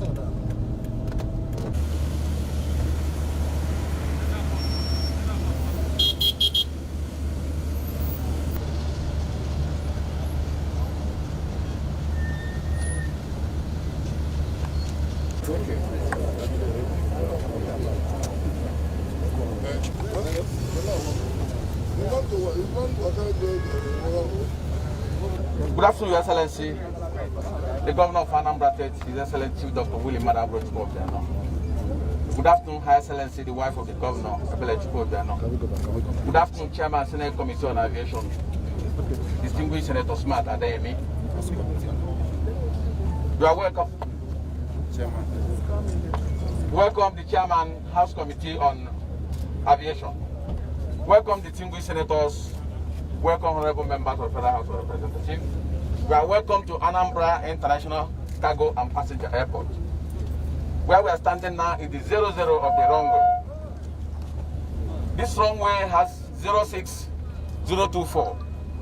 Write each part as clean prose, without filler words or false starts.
Good afternoon, Your Excellency. The Governor of Anambra State, His Excellency Chief Dr. William Anambra. Good afternoon, Her Excellency, the wife of the Governor, Good afternoon, Chairman, Senate Committee on Aviation, Distinguished Senator Smart Adeyemi. You are welcome. Chairman. Welcome the Chairman, House Committee on Aviation. Welcome, distinguished senators. Welcome, honorable members of the Federal House of Representatives. We are welcome to Anambra International Cargo and Passenger Airport. Where we are standing now is the 00 of the runway. This runway has 06024.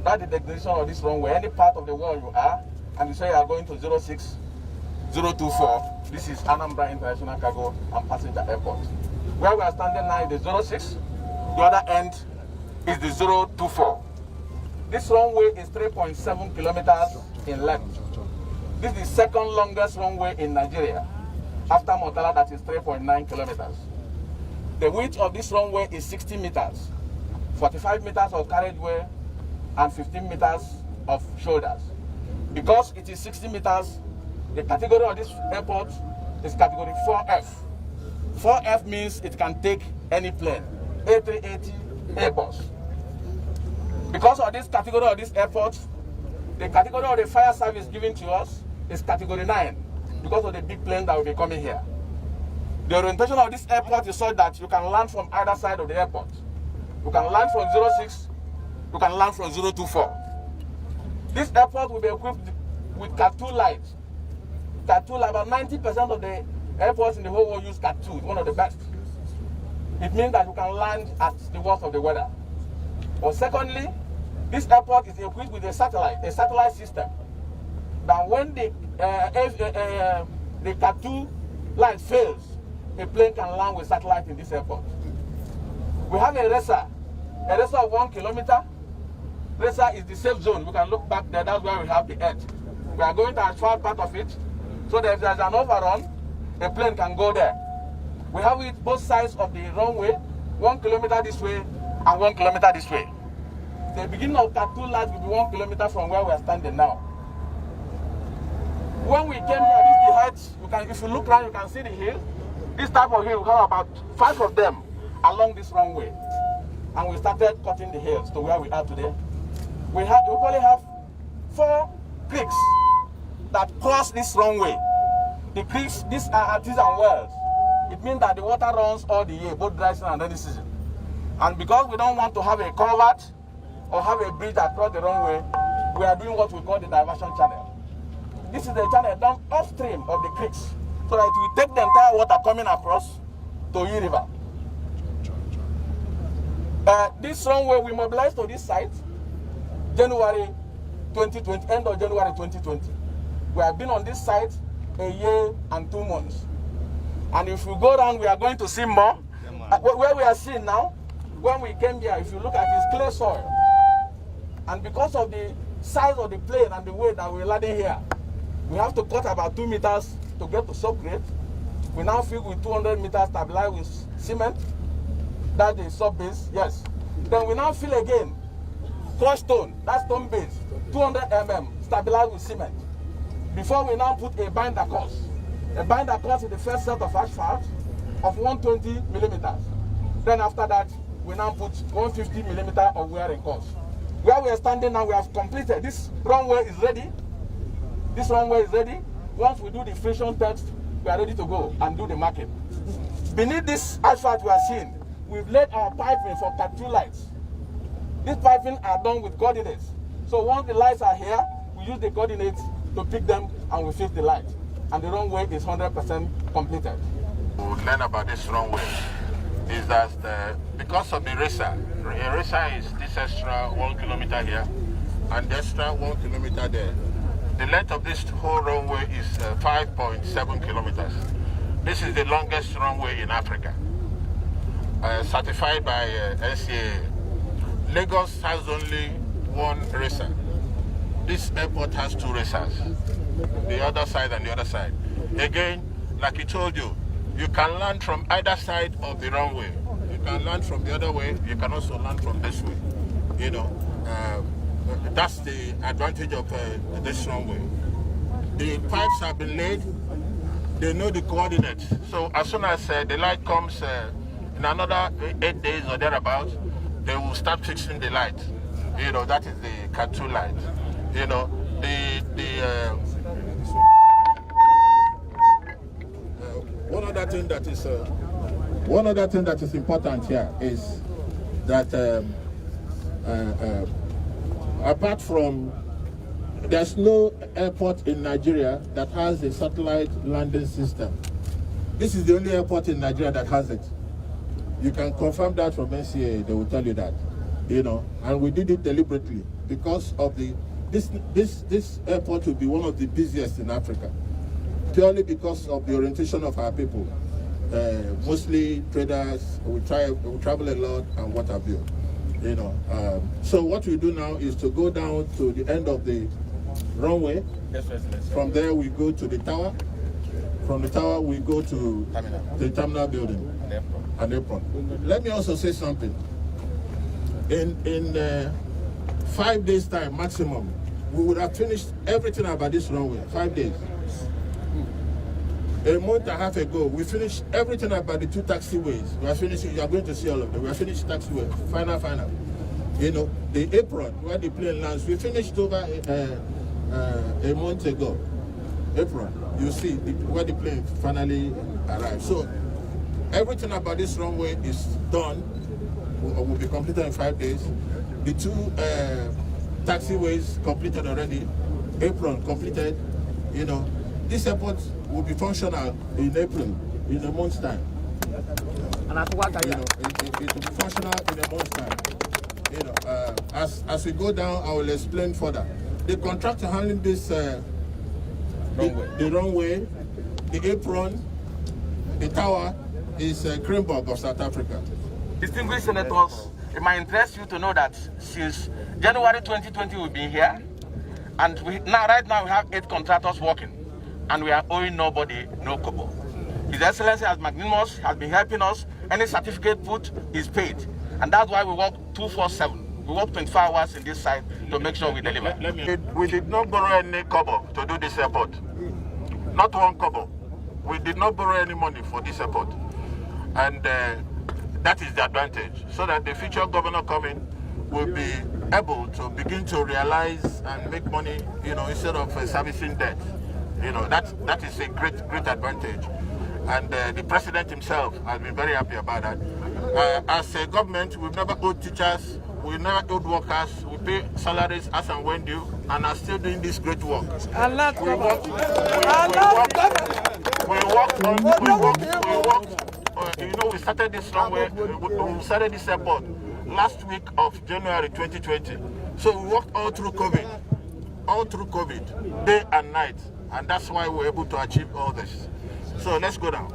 That is the definition of this runway. Any part of the world you are, and you say you are going to 06024, this is Anambra International Cargo and Passenger Airport. Where we are standing now is the 06. The other end is the 024. This runway is 3.7 kilometers in length. This is the second longest runway in Nigeria, after Motala, that is 3.9 kilometers. The width of this runway is 60 meters, 45 meters of carriageway, and 15 meters of shoulders. Because it is 60 meters, the category of this airport is category 4F. 4F means it can take any plane, A380, Airbus. Because of this category of this airport, the category of the fire service given to us is category 9, because of the big plane that will be coming here. The orientation of this airport is such that you can land from either side of the airport. You can land from 06, you can land from 024. This airport will be equipped with Cat 2 lights. Cat 2, about 90% of the airports in the whole world use Cat 2, one of the best. It means that you can land at the worst of the weather. But secondly, this airport is equipped with a satellite system. That when the Cat 2 light fails, a plane can land with satellite in this airport. We have a racer of 1 kilometer. Racer is the safe zone. You can look back there, that's where we have the edge. We are going to asphalt part of it, so that if there's an overrun, a plane can go there. We have it both sides of the runway, 1 kilometer this way and 1 kilometer this way. The beginning of Cat 2 light will be 1 kilometer from where we are standing now. When we came here, this is the height. If you look around, you can see the hill. This type of hill, we have about 5 of them along this runway. And we started cutting the hills to where we are today. We only have 4 creeks that cross this runway. The creeks, these are artesian wells. It means that the water runs all the year, both dry season and rainy season. And because we don't want to have a culvert or have a bridge across the runway, we are doing what we call the diversion channel. This is the channel down upstream of the creeks, so that it will take the entire water coming across to E River. This runway we mobilized to this site January 2020, end of January 2020. We have been on this site a year and 2 months. And if we go down, we are going to see more. Where we are seeing now, when we came here, if you look at this clay soil, and because of the size of the plane and the way that we're landing here, we have to cut about 2 meters to get to subgrade. We now fill with 200 meters stabilized with cement. That's the sub base, yes. Then we now fill again, crushed stone, that's stone base, 200 mm, stabilized with cement. Before we now put a binder course. A binder course is the first set of asphalt of 120 millimeters. Then after that, we now put 150 millimeter of wearing course. Where we are standing now, we have completed. This runway is ready. This runway is ready. Once we do the friction test, we are ready to go and do the marking. Beneath this asphalt we are seeing, we've laid our piping for Cat 2 lights. These piping are done with coordinates. So once the lights are here, we use the coordinates to pick them and we fix the light. And the runway is 100% completed. We learn about this runway is that because of the racer is this extra 1 kilometer here and the extra 1 kilometer there. The length of this whole runway is 5.7 kilometers. This is the longest runway in Africa, certified by NCAA. Lagos has only one racer. This airport has two racers, the other side and the other side. Again, like he told you, you can land from either side of the runway. You can land from the other way. You can also land from this way. You know, that's the advantage of this runway. The pipes have been laid. They know the coordinates. So as soon as the light comes in another 8 days or thereabouts, they will start fixing the light. You know, that is the Cat 2 light. You know, one other thing that is important here is that apart from, there's no airport in Nigeria that has a satellite landing system. This is the only airport in Nigeria that has it. You can confirm that from NCAA, they will tell you that. You know, and we did it deliberately because of this airport will be one of the busiest in Africa, purely because of the orientation of our people. Mostly traders, we travel a lot and what have you. You know, so what we do now is to go down to the end of the runway. Yes. From there we go to the tower. From the tower we go to the terminal building and apron. Let me also say something. In 5 days time maximum, we would have finished everything about this runway. 5 days. A month and a half ago, we finished everything about the two taxiways. We are finishing, you are going to see all of them. We are finished taxiway, final. You know, the apron where the plane lands, we finished over a month ago. Apron, you see where the plane finally arrived. So everything about this runway is done, will be completed in 5 days. The two taxiways completed already, apron completed, you know. This airport will be functional in April, in a month's time. You know, it will be functional in a month's time. You know, as we go down, I will explain further. The contractor handling this the runway, the apron, the tower is Cranborg of South Africa. Distinguished senators, it might interest you to know that since January 2020 we've been here, and right now we have 8 contractors working. And we are owing nobody no kobo. His Excellency as magnanimous has been helping us. Any certificate put is paid. And that's why we work 247. We work 24 hours in this site to make sure we deliver. We did not borrow any kobo to do this airport. Not one kobo. We did not borrow any money for this airport. And that is the advantage. So that the future governor coming will be able to begin to realize and make money, you know, instead of servicing debt. You know, that is a great advantage. And the president himself has been very happy about that. As a government, we've never owed teachers, we've never owed workers, we pay salaries as and when due, and are still doing this great work. You know, we started this runway, we started this airport last week of January 2020. So we worked all through COVID, day and night. And that's why we're able to achieve all this. So let's go down.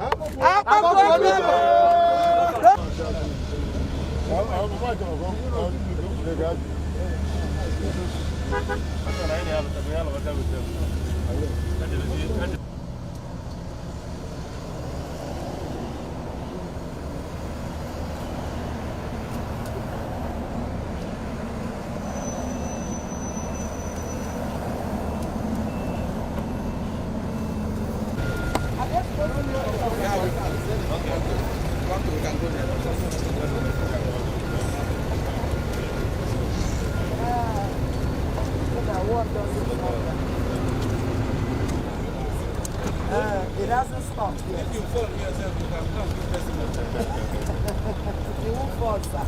It hasn't stopped yet. If you fall yourself, you can come to you won't fall, sir.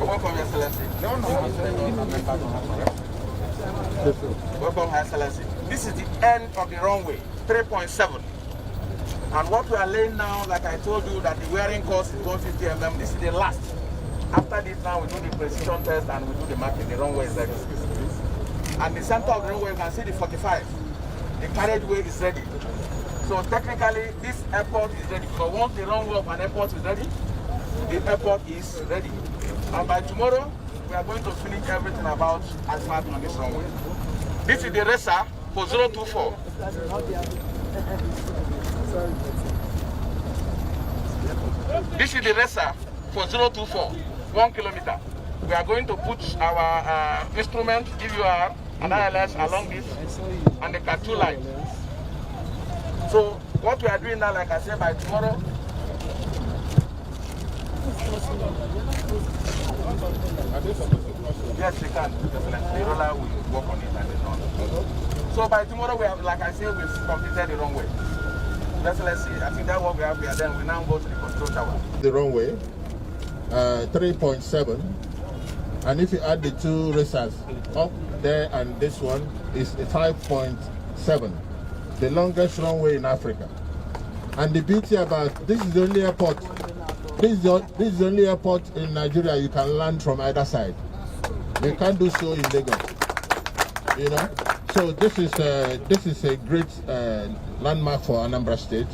Welcome, Your Excellency. Welcome, Her Excellency. This is the end of the runway, 3.7. And what we are laying now, like I told you, that the wearing course is 150 mm. This is the last. After this now we do the precision test and we do the marking. The runway is ready. And the center of the runway, you can see the 45. The carriageway is ready. So technically this airport is ready. So once the runway of an airport is ready, the airport is ready. And by tomorrow, we are going to finish everything about asphalt on this runway. This is the racer for 024. This is the racer for 024, 1 kilometer. We are going to put our instrument, DVR, and ILS along this, and the Cat2 line. So what we are doing now, like I said, by tomorrow, yes, we can. Definitely. The roller will work on it and it's on. So by tomorrow, we have, like I said, we've completed the runway. Let's see. I think that's what we have here. Then we now go to the control tower. The runway, 3.7, and if you add the two racers up there and this one is 5.7, the longest runway in Africa. And the beauty about this is the only airport. This is the only airport in Nigeria you can land from either side. You can't do so in Lagos. You know. So this is a great landmark for Anambra State,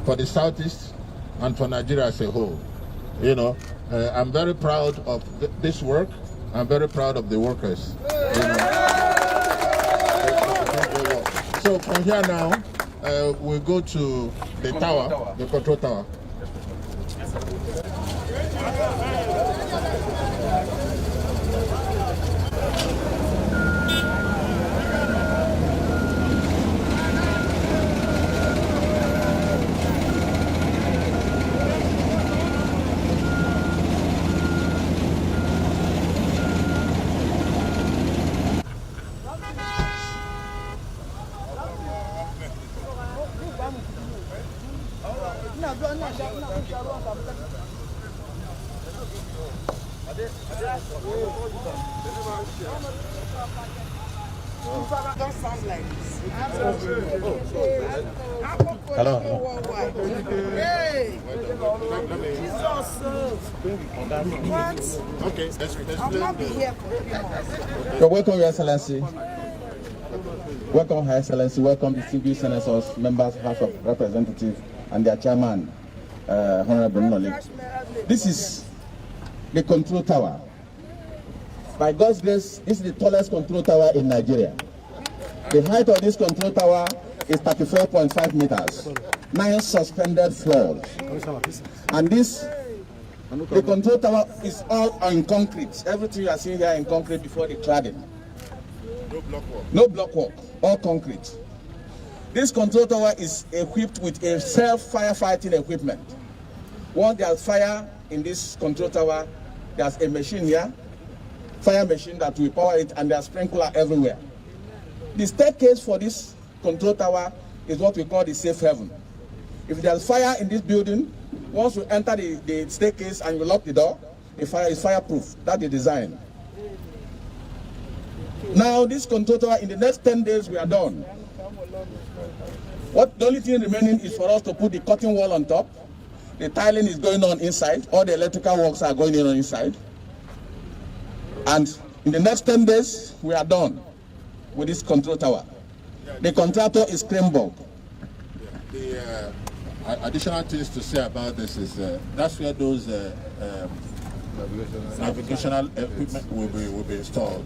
for the Southeast, and for Nigeria as a whole. You know, I'm very proud of this work. I'm very proud of the workers. You know. So from here now, we go to the tower, the control tower. Don't sound like this. Hello. Hey! Jesus! What? Okay, let's I'll not be here for 3 months. So welcome, Your Excellency. Welcome, Her Excellency. Welcome, distinguished senators, members, House of Representatives, and their chairman, Honorable Noli. This is the control tower. By God's grace, this is the tallest control tower in Nigeria. The height of this control tower is 34.5 meters, 9 suspended floors. And this, the control tower is all on concrete. Everything you are seeing here in concrete before the cladding. No block work. No block work, all concrete. This control tower is equipped with a self-firefighting equipment. Once there's fire in this control tower, there's a machine here, fire machine that will power it, and there's sprinkler everywhere. The staircase for this control tower is what we call the safe haven. If there's fire in this building, once you enter the staircase and you lock the door, the fire is fireproof. That's the design. Now this control tower, in the next 10 days we are done. The only thing remaining is for us to put the curtain wall on top. The tiling is going on inside. All the electrical works are going on inside. And in the next 10 days, we are done with this control tower. The contractor is Kremborg. The additional things to say about this is that's where those navigational equipment will be installed.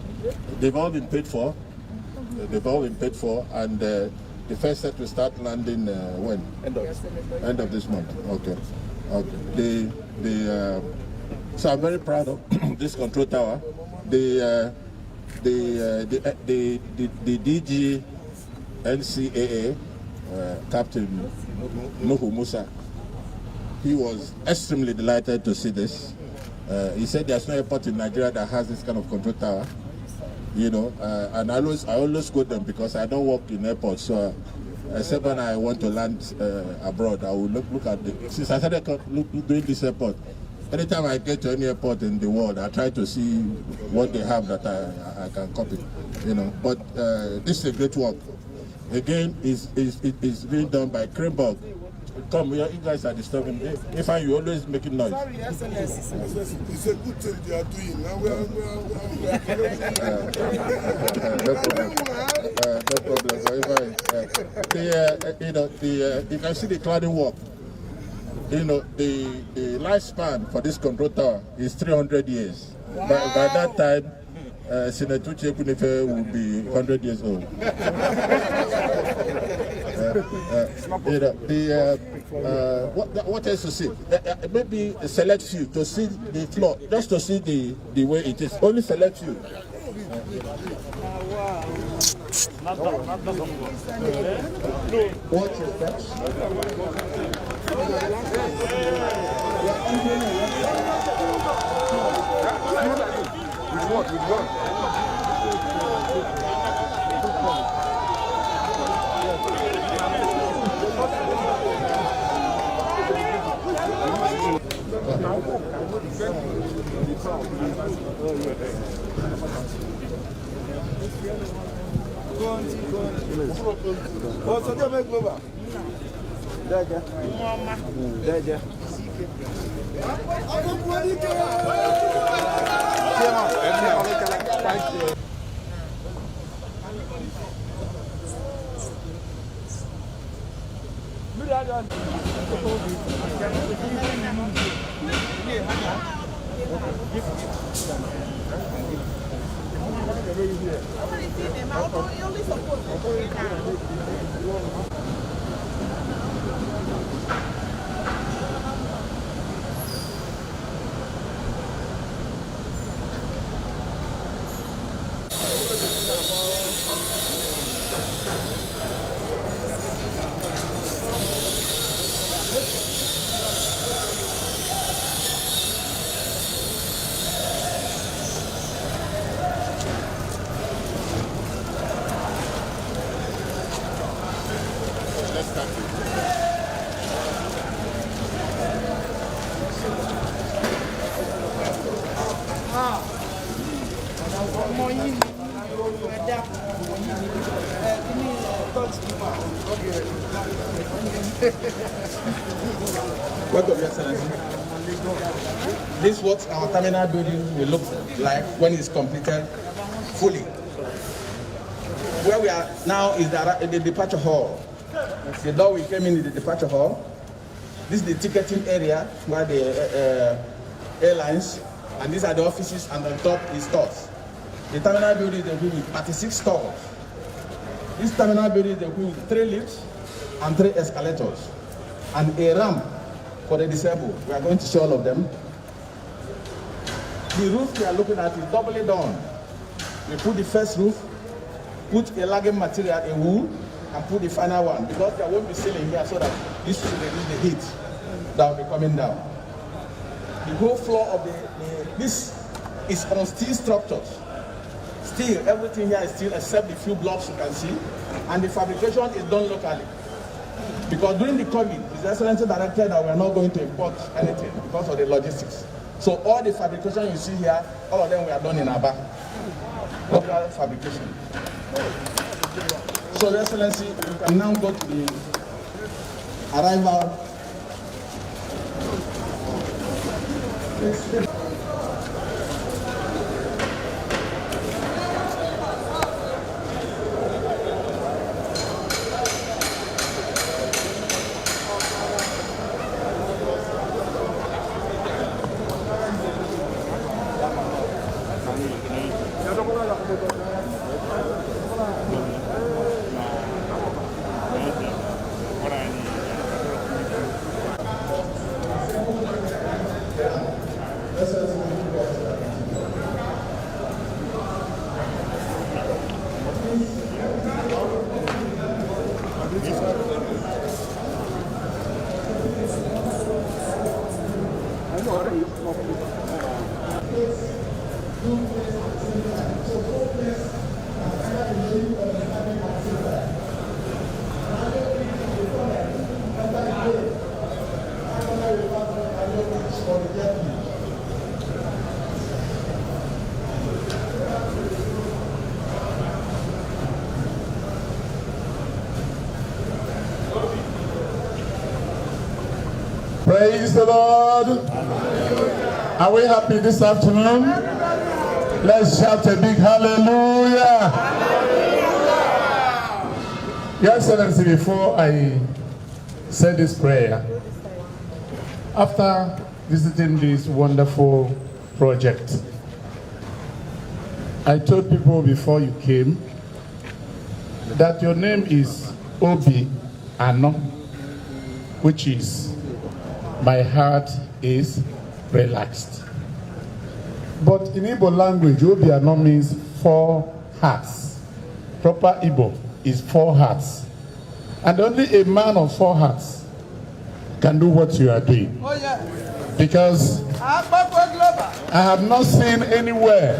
They've all been paid for. And the first set will start landing when? End of this month. Okay. So I'm very proud of this control tower. The DG NCAA, Captain Nuhu Musa, he was extremely delighted to see this. He said there's no airport in Nigeria that has this kind of control tower, you know, and I always quote them because I don't work in airports, so except when I want to land abroad, I will look at since I started doing this airport, anytime I get to any airport in the world, I try to see what they have that I can copy, you know. But this is a great work. Again, it's being done by Kremborg, come here. You guys are disturbing me. If you always making noise. Sorry, Excellency. It's a good thing they are doing. Now we are No problem. You can see the cladding work. The lifespan for this control tower is 300 years. Wow. By that time, Senator Chekunefe will be 100 years old. What else to see? Maybe select few to see the floor, just to see the way it is. Only select few. Watch your steps. Oh, so they make over. Welcome, Your Excellency. This is what our terminal building will look like when it's completed fully. Where we are now is the departure hall. The door we came in is the departure hall. This is the ticketing area where the airlines, and these are the offices, and on top is stores. The terminal building is equipped with 36 stores. This terminal building is equipped with 3 lifts and 3 escalators, and a ramp for the disabled. We are going to show all of them. The roof we are looking at is doubly done. We put the first roof, put a lagging material, a wool, and put the final one, because there won't be ceiling here, so that this will reduce the heat that will be coming down. The whole floor of this is on steel structures. Steel, everything here is steel except the few blocks you can see, and the fabrication is done locally. Because during the COVID, His Excellency directed that we are not going to import anything because of the logistics. So all the fabrication you see here, all of them were done in Aba. Local fabrication. So, Your Excellency, you can now go to the arrival. Praise the Lord. Are we happy this afternoon? Let's shout a big hallelujah. Your Excellency, before I say this prayer, after visiting this wonderful project, I told people before you came that your name is Obi Ano, which is my heart is relaxed. But in Igbo language, Obi Ano means 4 hearts. Proper Igbo is 4 hearts. And only a man of 4 hearts can do what you are doing. Oh, yeah. Because I have not seen anywhere.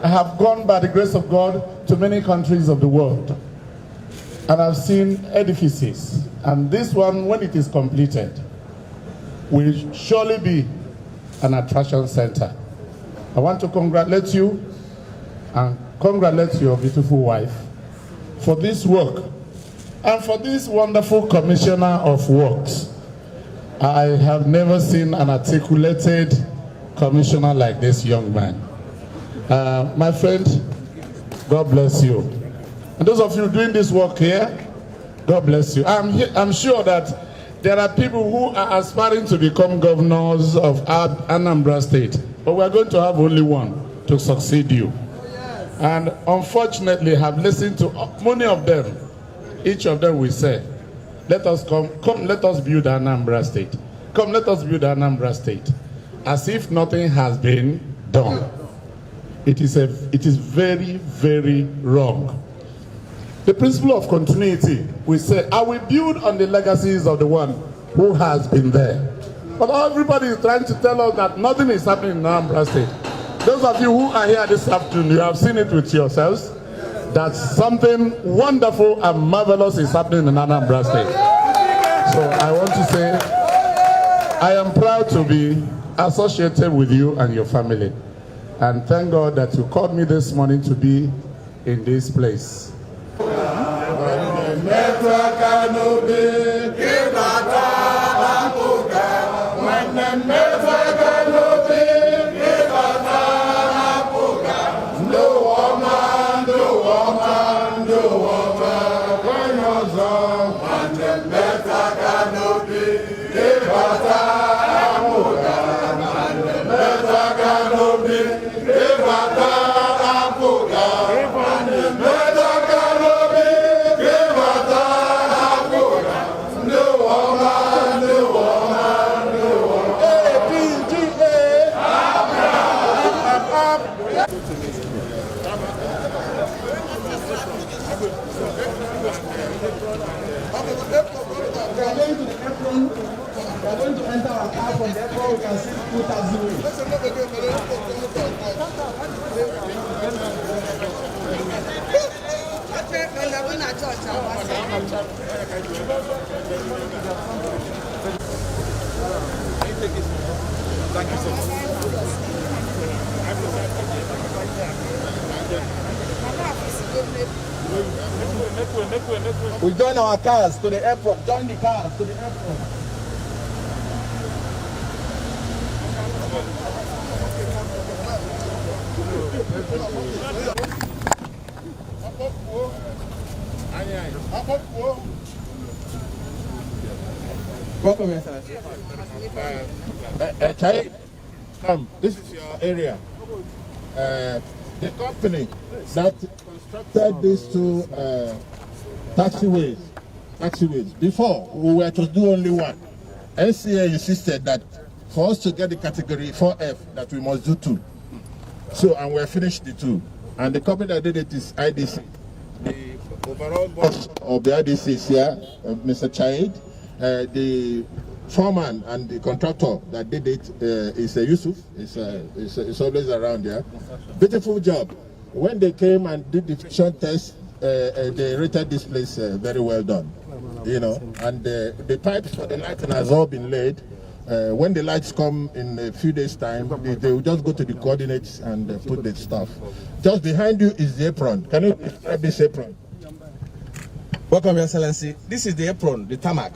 I have gone by the grace of God to many countries of the world. And I've seen edifices. And this one, when it is completed, will surely be an attraction center. I want to congratulate you and congratulate your beautiful wife for this work and for this wonderful commissioner of works. I have never seen an articulated commissioner like this young man. My friend, God bless you. And those of you doing this work here, God bless you. I'm sure that there are people who are aspiring to become governors of Anambra State, but we are going to have only one to succeed you. And unfortunately, have listened to many of them. Each of them will say, let us come, let us build Anambra State. Come, let us build Anambra State. As if nothing has been done. It is very, very wrong. The principle of continuity, we say, I will build on the legacies of the one who has been there. But everybody is trying to tell us that nothing is happening in Anambra State. Those of you who are here this afternoon, you have seen it with yourselves, that something wonderful and marvelous is happening in Anambra State. So I want to say, I am proud to be associated with you and your family. And thank God that you called me this morning to be in this place. We are going to enter our car from the airport. We can see 2,000 ways. Thank you so much. We join our cars to the airport. Join the cars to the airport. Welcome, Your Excellency. This is your area. The company that constructed these 2 taxiways. Before, we were to do only one. NCA insisted that for us to get the category 4F, that we must do 2. So, and we finished the 2. And the company that did it is IDC. The overall boss of the IDC is here, Mr. Chaid. The foreman and the contractor that did it is Yusuf. It's always around here. Beautiful job. When they came and did the friction test, they rated this place very well done. You know, and the pipes for the lighting has all been laid. When the lights come in a few days' time, they will just go to the coordinates and put the stuff. Just behind you is the apron. Can you describe this apron? Welcome, Your Excellency. This is the apron, the tarmac.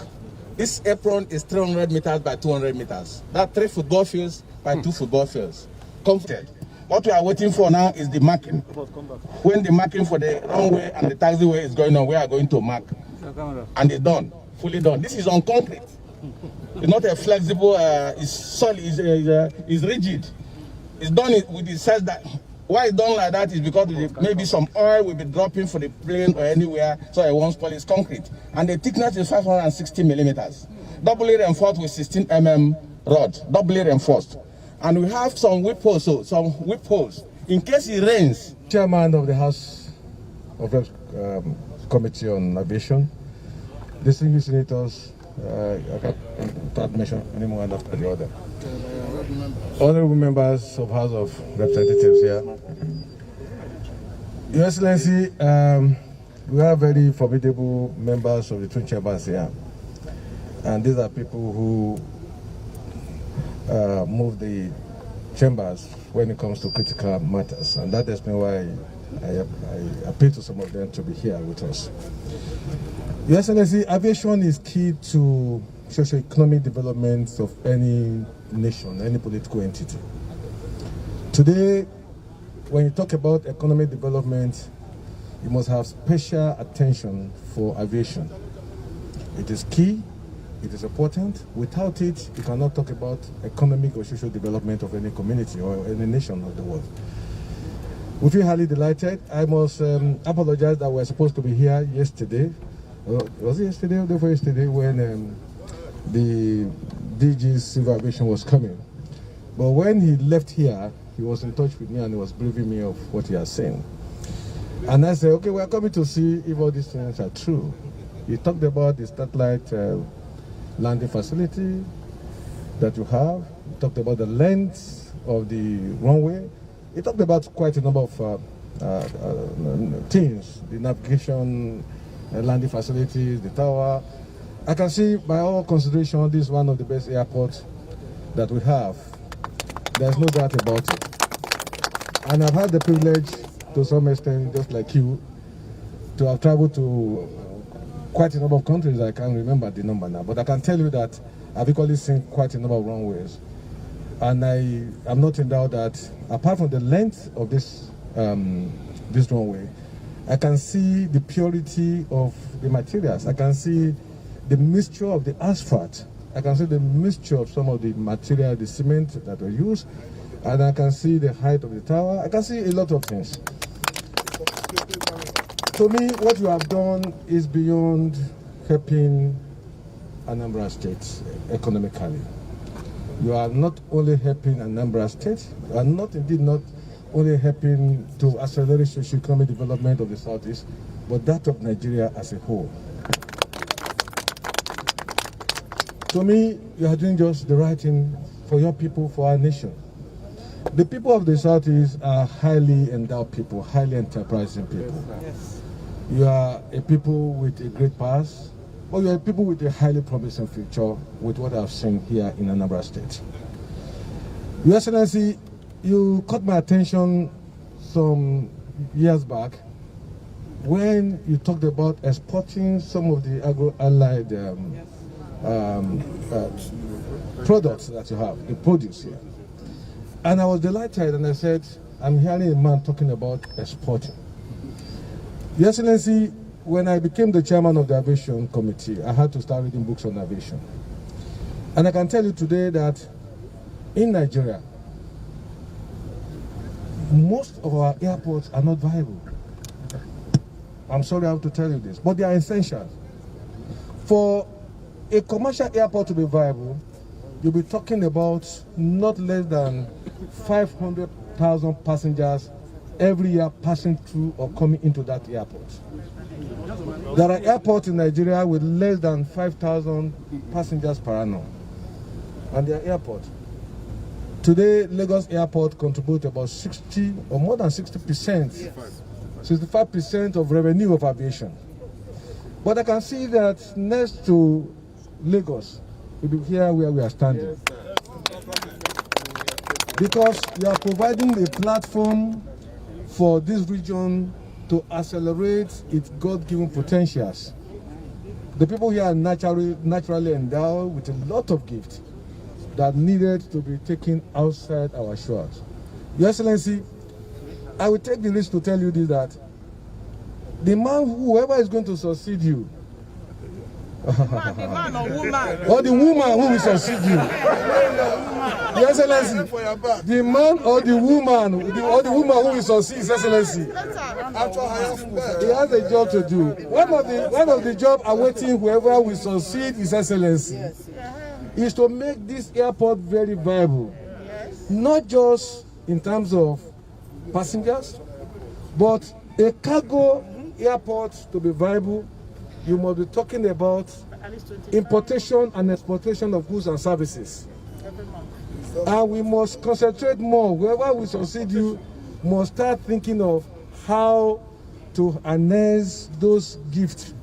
This apron is 300 meters by 200 meters. That's 3 football fields by 2 football fields. Completed. What we are waiting for now is the marking. When the marking for the runway and the taxiway is going on, we are going to mark. And it's done, fully done. This is on concrete. It's not a flexible, it's solid, it's rigid. It's done with the sense that, why it's done like that is because maybe some oil will be dropping for the plane or anywhere, so it won't spoil. It's concrete. And the thickness is 560 millimeters. Doubly reinforced with 16 rod, doubly reinforced. And we have some whip holes, in case it rains. Chairman of the House of Reps Committee on Aviation, distinguished senators, I can't mention anyone after the other. Honorable members of House of Representatives here. Your Excellency, we have very formidable members of the twin chambers here. And these are people who move the chambers when it comes to critical matters, and that explains why I appeal to some of them to be here with us. Your Excellency, aviation is key to socio-economic development of any nation, any political entity. Today, when you talk about economic development, you must have special attention for aviation. It is key. It is important. Without it, you cannot talk about economic or social development of any community or any nation of the world. We feel highly delighted. I must apologize that we were supposed to be here yesterday. Was it yesterday or the day before yesterday when the DG's civil aviation was coming? But when he left here, he was in touch with me and he was briefing me of what he has seen. And I said, okay, we are coming to see if all these things are true. He talked about the satellite landing facility that you have. He talked about the length of the runway. He talked about quite a number of things, the navigation, landing facilities, the tower. I can see by all consideration, this is one of the best airports that we have. There's no doubt about it. And I've had the privilege, to some extent, just like you, to have traveled to quite a number of countries. I can't remember the number now, but I can tell you that I've equally seen quite a number of runways. And I am not in doubt that apart from the length of this runway, I can see the purity of the materials. I can see the mixture of the asphalt. I can see the mixture of some of the material, the cement that were used. And I can see the height of the tower. I can see a lot of things. To me, what you have done is beyond helping Anambra State economically. You are not only helping Anambra State, you are not only helping to accelerate socio-economic development of the Southeast, but that of Nigeria as a whole. To me, you are doing just the right thing for your people, for our nation. The people of the Southeast are highly endowed people, highly enterprising people. Yes. You are a people with a great past, but you are a people with a highly promising future with what I've seen here in Anambra State. Your Excellency, you caught my attention some years back when you talked about exporting some of the agro-allied products that you have, the produce here. And I was delighted and I said, I'm hearing a man talking about exporting. Your Excellency, when I became the chairman of the aviation committee, I had to start reading books on aviation. And I can tell you today that in Nigeria, most of our airports are not viable. I'm sorry I have to tell you this, but they are essential. For a commercial airport to be viable, you'll be talking about not less than 500,000 passengers every year passing through or coming into that airport. There are airports in Nigeria with less than 5,000 passengers per annum, and they are airports. Today, Lagos Airport contributes about 60 or more than 60%, 65% of revenue of aviation. But I can see that next to Lagos, we'll be here where we are standing. Because we are providing a platform for this region to accelerate its God-given potentials. The people here are naturally endowed with a lot of gifts that needed to be taken outside our shores. Your Excellency, I will take the risk to tell you this, that the man, whoever is going to succeed you, The man or woman? or the woman who will succeed you, Your Excellency, the man or the woman, or the woman who will succeed His Excellency, he has a job to do. One of the job awaiting whoever will succeed His Excellency is to make this airport very viable, not just in terms of passengers, but a cargo airport to be viable. You must be talking about importation and exportation of goods and services. And we must concentrate more. Whoever will succeed you must start thinking of how to harness those gifts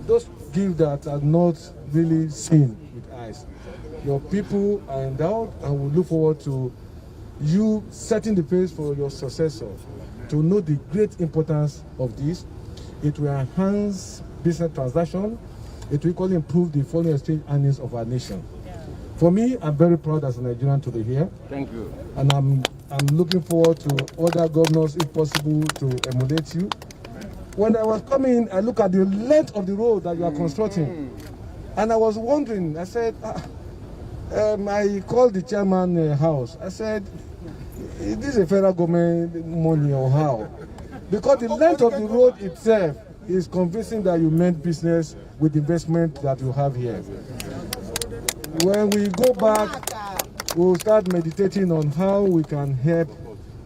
that are not really seen with eyes. Your people are endowed, and we look forward to you setting the pace for your successor to know the great importance of this. It will enhance business transaction. It will equally improve the foreign exchange earnings of our nation. For me, I'm very proud as a Nigerian to be here. Thank you. And I'm looking forward to other governors, if possible, to emulate you. When I was coming, I looked at the length of the road that you are constructing. And I was wondering, I said, I called the chairman house. I said, is this a federal government money or how? Because the length of the road itself is convincing that you meant business with investment that you have here. When we go back, we'll start meditating on how we can help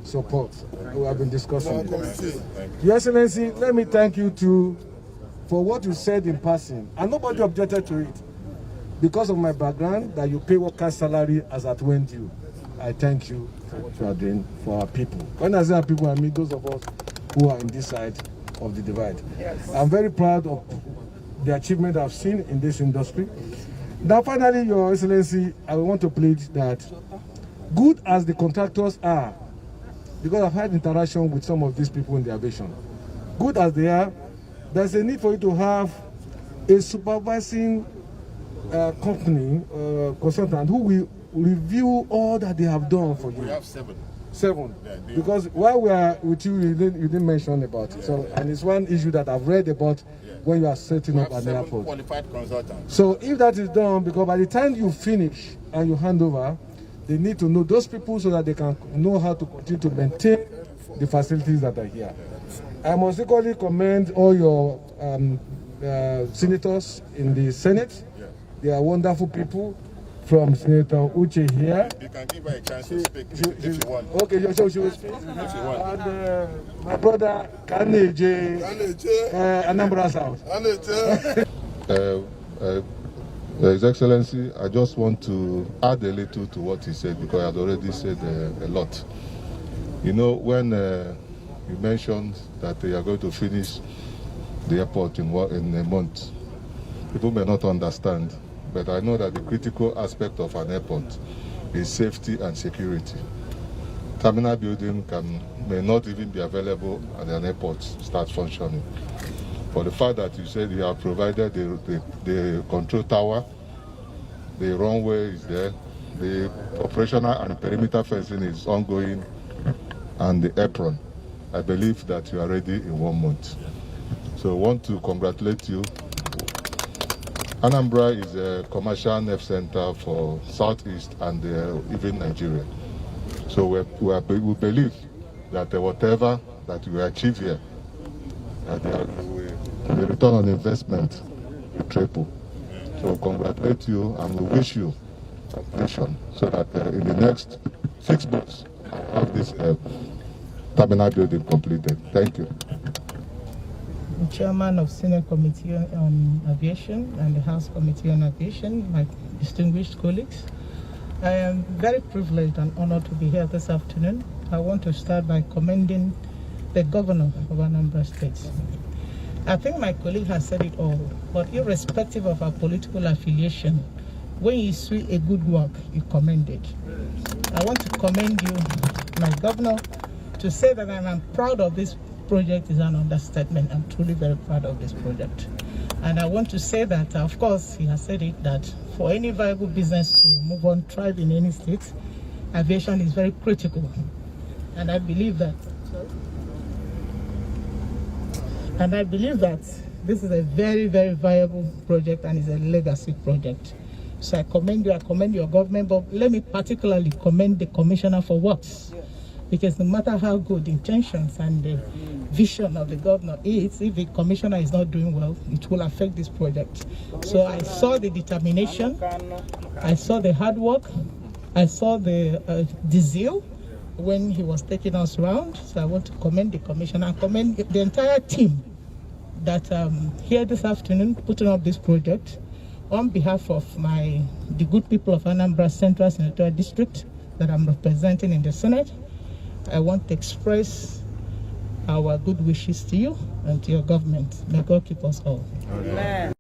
support. We have been discussing it. Your Excellency, let me thank you too for what you said in passing. And nobody objected to it. Because of my background, that you pay workers' salary as at when due. I thank you for what you are doing for our people. When I say our people, I mean those of us who are in this side of the divide. Yes. I'm very proud of the achievement I've seen in this industry. Now finally, Your Excellency, I want to plead that good as the contractors are, because I've had interaction with some of these people in the aviation, good as they are, there's a need for you to have a supervising company, consultant, who will review all that they have done for you. We have 7. 7. Because while we are with you, you didn't mention about it. So, and it's one issue that I've read about when you are setting up an airport. Qualified consultants. So if that is done, because by the time you finish and you hand over, they need to know those people so that they can know how to continue to maintain the facilities that are here. I must equally commend all your senators in the Senate. They are wonderful people. From Senator Uche here. You can give her a chance to speak if you want. Okay, so she will speak. If you want. And my brother Kaneje, Anambra South. His Excellency, I just want to add a little to what he said, because I had already said a lot. You know, when you mentioned that they are going to finish the airport in a month, people may not understand. But I know that the critical aspect of an airport is safety and security. Terminal building may not even be available and an airport starts functioning. For the fact that you said you have provided the control tower, the runway is there, the operational and perimeter fencing is ongoing, and the apron, I believe that you are ready in 1 month. So I want to congratulate you. Anambra is a commercial nerve center for Southeast and even Nigeria. So we believe that whatever that we achieve here, that the return on investment will triple. So congratulate you, and we wish you completion so that in the next 6 months, we'll have this terminal building completed. Thank you. Chairman of Senate Committee on Aviation and the House Committee on Aviation, my distinguished colleagues. I am very privileged and honored to be here this afternoon. I want to start by commending the governor of Anambra State. I think my colleague has said it all, but irrespective of our political affiliation, when you see a good work, you commend it. I want to commend you, my governor. To say that I am proud of this project is an understatement. I'm truly very proud of this project. And I want to say that, of course, he has said it, that for any viable business to move on, thrive in any state, aviation is very critical. And I believe that, this is a very, very viable project and is a legacy project. So I commend you, I commend your government, but let me particularly commend the Commissioner for Works. Because no matter how good the intentions and the vision of the governor is, if the commissioner is not doing well, it will affect this project. So I saw the determination, I saw the hard work, I saw the zeal when he was taking us around. So I want to commend the commissioner and commend the entire team that here this afternoon putting up this project on behalf of the good people of Anambra Central Senatorial District that I'm representing in the Senate. I want to express our good wishes to you and to your government. May God keep us all. Amen.